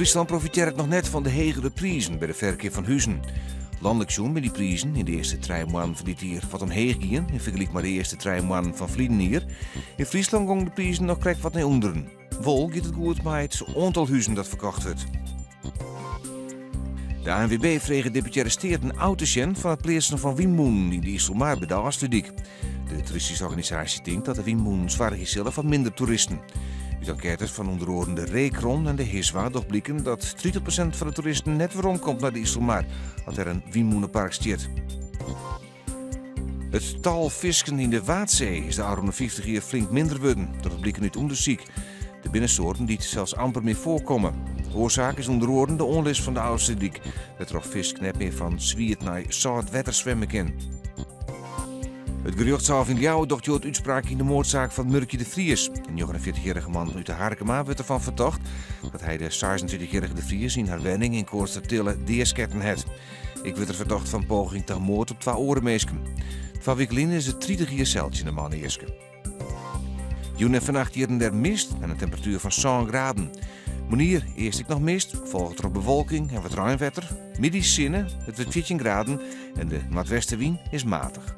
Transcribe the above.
Friesland profiteert nog net van de hegere prijzen bij de verkeer van huizen. Landelijk zoen met die prijzen in de eerste 3 maanden van dit jaar wat omheen gingen, in vergelijking met de eerste 3 maanden van verleden jaar. In Friesland gingen de prijzen nog krijgt wat naar onderen. Wel gaat het goed met het aantal huizen dat verkocht wordt. De ANWB vreeg deputaire steert een autosjen van het plaatsen van windmolen in de IJsselmaar bij de Afstudik. De toeristische organisatie denkt dat de windmolen zwaar zelf van minder toeristen. Uit enquêtes van onder andere de Reekron en de Hiswa doch blikken dat 30% van de toeristen net weer rondkomt naar de IJsselmaar, als er een windmolenpark staat. Het tal visken in de Waadzee is de afgelopen 50 jaar flink minder geworden. Dat blikken uit onderzoek. De binnensoorten die zelfs amper meer voorkomen. De oorzaak is onder andere de onlust van de Oudstediek, dat er op vis net meer van zwiert naar zout water zwemmen kan. Het gerechtshof in Ljouwen docht jood uitspraak in de moordzaak van Murkje de Vries. Een 49-jarige man uit de Harkema werd ervan verdacht dat hij de 26-jarige de Vries in haar wenning in Koorstertille deersketten had. Ik werd er verdacht van poging tot moord op 2 orenmeesken. Van Wikkelin is het 30 jaar celtje de man eerste. Joen en vannacht hier en der mist en een temperatuur van 100 graden. Morgen eerst ik nog mist, volgt er op bewolking en wat ruimwetter. Middags zinnen, het wordt 14 graden en de noordwestenwind is matig.